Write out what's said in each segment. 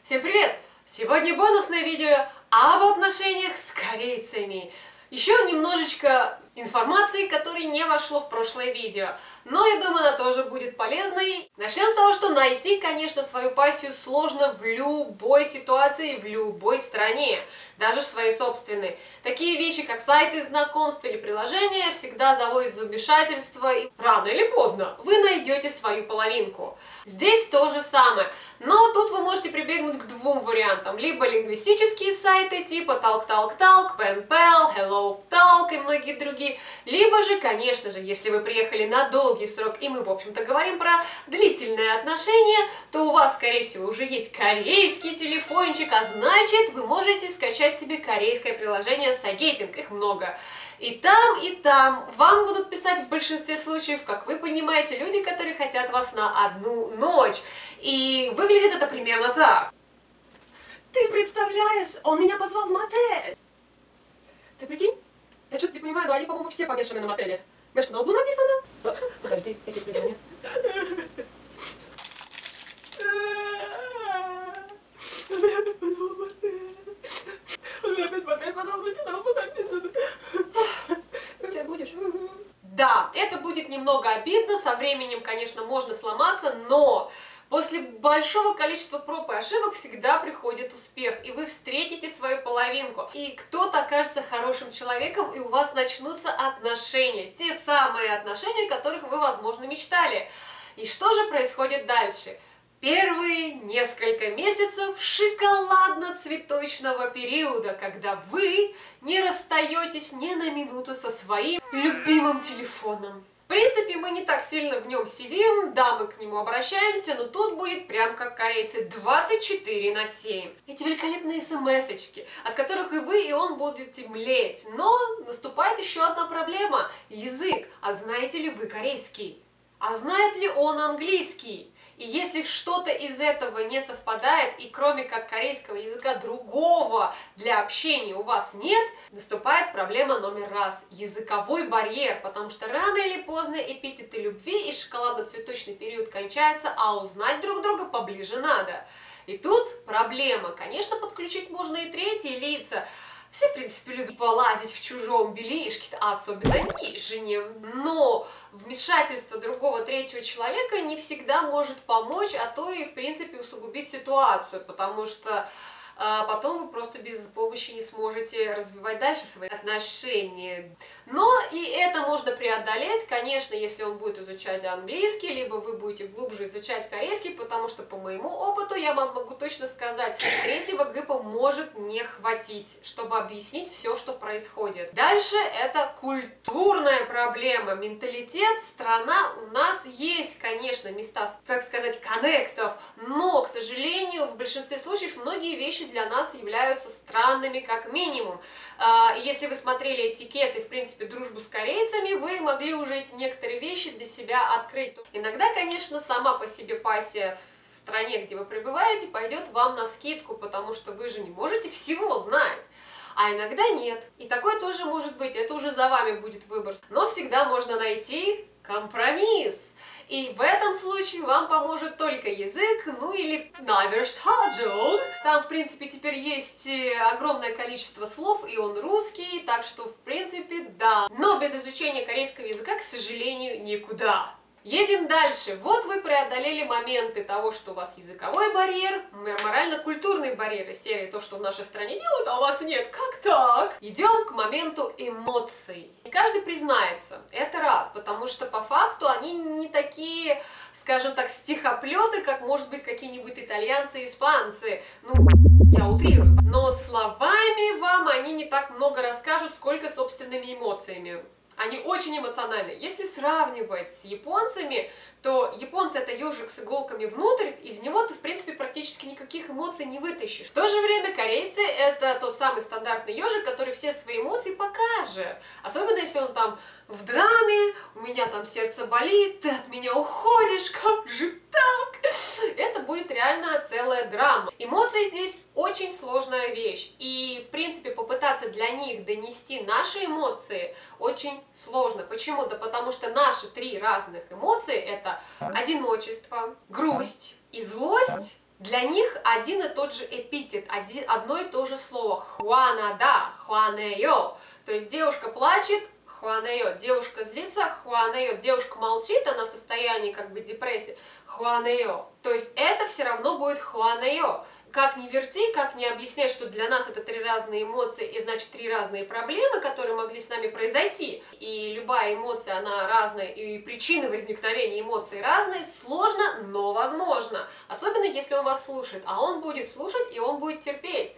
Всем привет! Сегодня бонусное видео об отношениях с корейцами. Еще немножечко информации, которая не вошло в прошлое видео, но я думаю, она тоже будет полезной. Начнем с того, что найти, конечно, свою пассию сложно в любой ситуации, в любой стране, даже в своей собственной. Такие вещи, как сайты знакомств или приложения, всегда заводят в замешательство, и рано или поздно вы найдете свою половинку. Здесь то же самое, но тут вы можете прибегнуть к двум вариантам. Либо лингвистические сайты типа TalkTalkTalk, PenPal, HelloTalk и многие другие. Либо же, конечно же, если вы приехали на долгий срок, и мы, в общем-то, говорим про длительные отношения, то у вас, скорее всего, уже есть корейский телефончик, а значит, вы можете скачать себе корейское приложение Сагейтинг, их много. И там вам будут писать в большинстве случаев, как вы понимаете, люди, которые хотят вас на одну ночь. И выглядит это примерно так. Ты представляешь, он меня позвал в мотель. Ты прикинь? Я что-то не понимаю, но они, по-моему, все помешаны на мотеле. У меня что, на лбу написано? Подожди, эти признания. Он меня опять позвал в мотель. Он меня опять в мотель позвал, на лбу написано. Скучать будешь? Да, это будет немного обидно, со временем, конечно, можно сломаться, но после большого количества проб и ошибок всегда приходит успех, и вы встретите свою половинку, и кто-то окажется хорошим человеком, и у вас начнутся отношения, те самые отношения, о которых вы, возможно, мечтали. И что же происходит дальше? Первые несколько месяцев шоколадно-цветочного периода, когда вы не расстаетесь ни на минуту со своим любимым телефоном. В принципе, мы не так сильно в нем сидим, да, мы к нему обращаемся, но тут будет прям как корейцы 24/7. Эти великолепные смс-очки, от которых и вы, и он будете млеть. Но наступает еще одна проблема – язык. А знаете ли вы корейский? А знает ли он английский? И если что-то из этого не совпадает, и кроме как корейского языка другого для общения у вас нет, наступает проблема номер раз – языковой барьер, потому что рано или поздно эпитеты любви и шоколадно-цветочный период кончаются, а узнать друг друга поближе надо. И тут проблема. Конечно, подключить можно и третьи лица. Все, в принципе, любят полазить в чужом бельишке, особенно нижнем. Но вмешательство другого третьего человека не всегда может помочь, а то и, в принципе, усугубить ситуацию, потому что потом вы просто без помощи не сможете развивать дальше свои отношения. Но и это можно преодолеть, конечно, если он будет изучать английский, либо вы будете глубже изучать корейский, потому что по моему опыту я вам могу точно сказать, третьего ГИПа может не хватить, чтобы объяснить все, что происходит. Дальше это культурная проблема, менталитет, страна. У нас есть, конечно, места, так сказать, коннектов, но, к сожалению, в большинстве случаев многие вещи для нас являются странными как минимум. Если вы смотрели этикеты, в принципе, дружбу с корейцами, вы могли уже эти некоторые вещи для себя открыть. Иногда, конечно, сама по себе пассия в стране, где вы пребываете, пойдет вам на скидку, потому что вы же не можете всего знать. А иногда нет. И такое тоже может быть, это уже за вами будет выбор. Но всегда можно найти компромисс. И в этом случае вам поможет только язык, ну или наверсхаджок. Там, в принципе, теперь есть огромное количество слов, и он русский, так что, в принципе, да. Но без изучения корейского языка, к сожалению, никуда. Едем дальше. Вот вы преодолели моменты того, что у вас языковой барьер, морально-культурный барьер из серии то, что в нашей стране делают, а у вас нет. Как так? Идем к моменту эмоций. И каждый признается, это раз, потому что по факту они не такие, скажем так, стихоплеты, как, может быть, какие-нибудь итальянцы и испанцы. Ну, я утрирую. Но словами вам они не так много расскажут, сколько собственными эмоциями. Они очень эмоциональны. Если сравнивать с японцами, то японцы это ежик с иголками внутрь, из него ты, в принципе, практически никаких эмоций не вытащишь. В то же время корейцы это тот самый стандартный ежик, который все свои эмоции покажет. Особенно если он там в драме, у меня там сердце болит, ты от меня уходишь, как же так? Это будет реально целая драма. Эмоции здесь очень сложная вещь. И, в принципе, попытаться для них донести наши эмоции очень сложно. Почему? Да потому что наши три разных эмоции – это одиночество, грусть и злость. Для них один и тот же эпитет, одно и то же слово. Хуанада, хуанеё. То есть девушка плачет, хуанеё. Девушка злится, хуанеё. Девушка молчит, она в состоянии как бы депрессии, хуанеё. То есть это все равно будет хуанеё. Как ни верти, как ни объяснять, что для нас это три разные эмоции и значит три разные проблемы, которые могли с нами произойти. И любая эмоция, она разная, и причины возникновения эмоций разные, сложно, но возможно. Особенно если он вас слушает, а он будет слушать и он будет терпеть.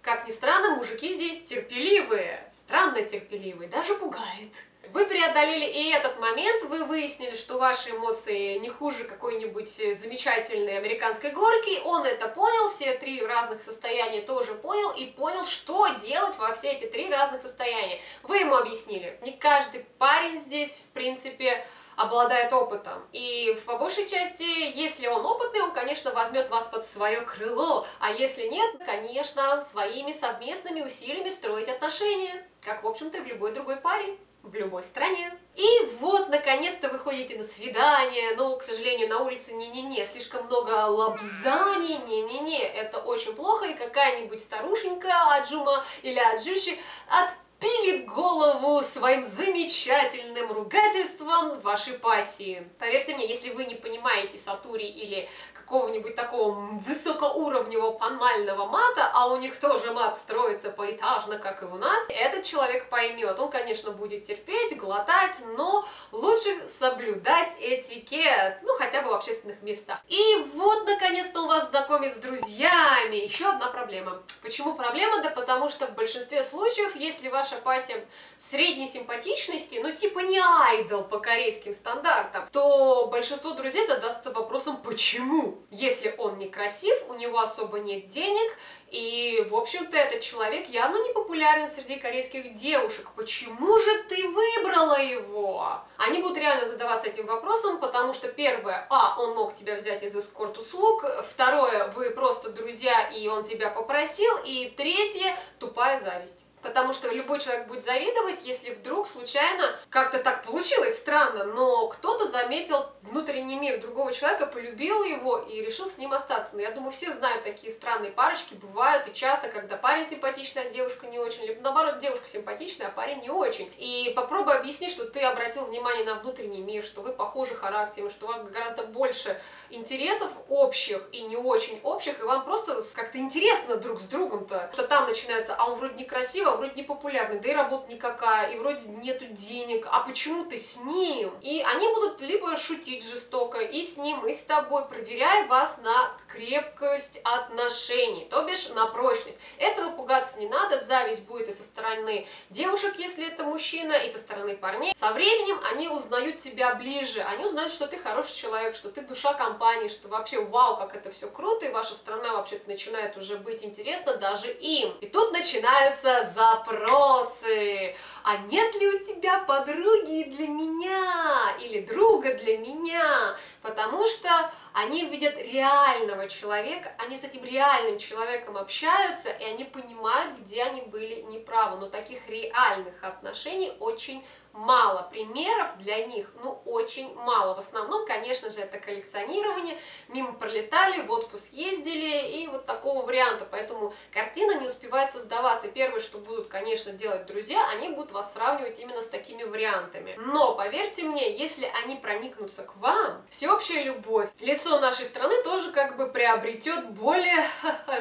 Как ни странно, мужики здесь терпеливые, странно терпеливые, даже пугает. Вы преодолели и этот момент, вы выяснили, что ваши эмоции не хуже какой-нибудь замечательной американской горки, он это понял, все три разных состояния тоже понял, и понял, что делать во все эти три разных состояния. Вы ему объяснили. Не каждый парень здесь, в принципе, обладает опытом. И по большей части, если он опытный, он, конечно, возьмет вас под свое крыло, а если нет, конечно, своими совместными усилиями строить отношения, как, в общем-то, и в любой другой паре. В любой стране. И вот, наконец-то, вы ходите на свидание, но, к сожалению, на улице не-не-не, слишком много лапзаний, не-не-не, это очень плохо, и какая-нибудь старушенька Аджума или Аджуши отпилит голову своим замечательным ругательством вашей пассии. Поверьте мне, если вы не понимаете сатури или какого-нибудь такого высокоуровневого панмального мата, а у них тоже мат строится поэтажно, как и у нас, этот человек поймет. Он, конечно, будет терпеть, глотать, но лучше соблюдать этикет, ну, хотя бы в общественных местах. И вот, наконец-то, он вас знакомит с друзьями. Еще одна проблема. Почему проблема? Да потому что в большинстве случаев, если ваша пассия средней симпатичности, ну, типа не айдол по корейским стандартам, то большинство друзей задастся вопросом, почему? Если он некрасив, у него особо нет денег, и, в общем-то, этот человек явно не популярен среди корейских девушек. Почему же ты выбрала его? Они будут реально задаваться этим вопросом, потому что первое, он мог тебя взять из эскорт-услуг, второе, вы просто друзья, и он тебя попросил, и третье, тупая зависть. Потому что любой человек будет завидовать, если вдруг случайно как-то так получилось, странно, но кто-то заметил внутренний мир другого человека, полюбил его и решил с ним остаться. Но я думаю, все знают, такие странные парочки бывают и часто, когда парень симпатичный, а девушка не очень, либо наоборот, девушка симпатичная, а парень не очень. И попробуй объяснить, что ты обратил внимание на внутренний мир, что вы похожи характером, что у вас гораздо больше интересов общих и не очень общих, и вам просто как-то интересно друг с другом-то. Что там начинается, а он вроде некрасивый, вроде не популярный, да и работа никакая, и вроде нету денег, а почему ты с ним? И они будут либо шутить жестоко и с ним, и с тобой, проверяя вас на крепкость отношений, то бишь на прочность. Этого пугаться не надо, зависть будет и со стороны девушек, если это мужчина, и со стороны парней. Со временем они узнают тебя ближе, они узнают, что ты хороший человек, что ты душа компании, что вообще вау, как это все круто, и ваша страна вообще-то начинает уже быть интересна даже им. И тут начинаются запросы. А нет ли у тебя подруги для меня? Или друга для меня? Потому что они видят реального человека, они с этим реальным человеком общаются, и они понимают, где они были неправы. Но таких реальных отношений очень мало. Примеров для них, ну, очень мало. В основном, конечно же, это коллекционирование, мимо пролетали, в отпуск ездили, и вот такого варианта. Поэтому картина не успевает создаваться. И первое, что будут, конечно, делать друзья, они будут вас сравнивать именно с такими вариантами. Но, поверьте мне, если они проникнутся к вам, всеобщая любовь, лицо нашей страны тоже как бы приобретет более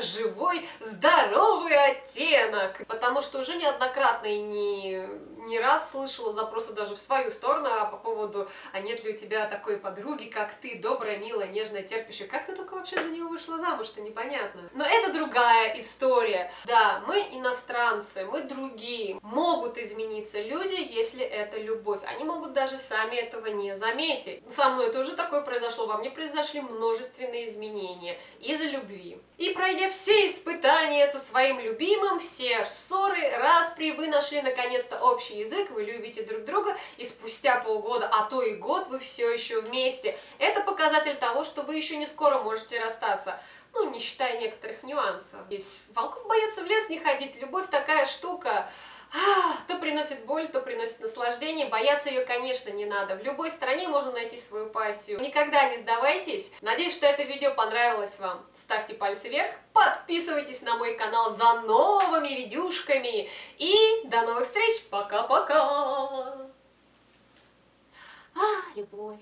живой, здоровый оттенок. Потому что уже неоднократно и не раз слышала запросы даже в свою сторону по поводу, а нет ли у тебя такой подруги, как ты, добрая, милая, нежная, терпящая. Как ты только вообще за нее вышла замуж-то, непонятно. Но это другая история. Да, мы иностранцы, мы другие. Могут измениться люди, если это любовь. Они могут даже сами этого не заметить. Со мной тоже такое произошло. Во мне произошли множественные изменения из-за любви. И пройдя все испытания со своим любимым, все ссоры, распри, вы нашли наконец-то общий язык, вы любите друг друга, и спустя полгода, а то и год, вы все еще вместе. Это показатель того, что вы еще не скоро можете расстаться. Ну, не считая некоторых нюансов. Здесь волков боятся в лес не ходить, любовь такая штука. То приносит боль, то приносит наслаждение. Бояться ее, конечно, не надо. В любой стране можно найти свою пассию. Никогда не сдавайтесь. Надеюсь, что это видео понравилось вам. Ставьте пальцы вверх, подписывайтесь на мой канал за новыми видюшками. И до новых встреч. Пока-пока. Любовь.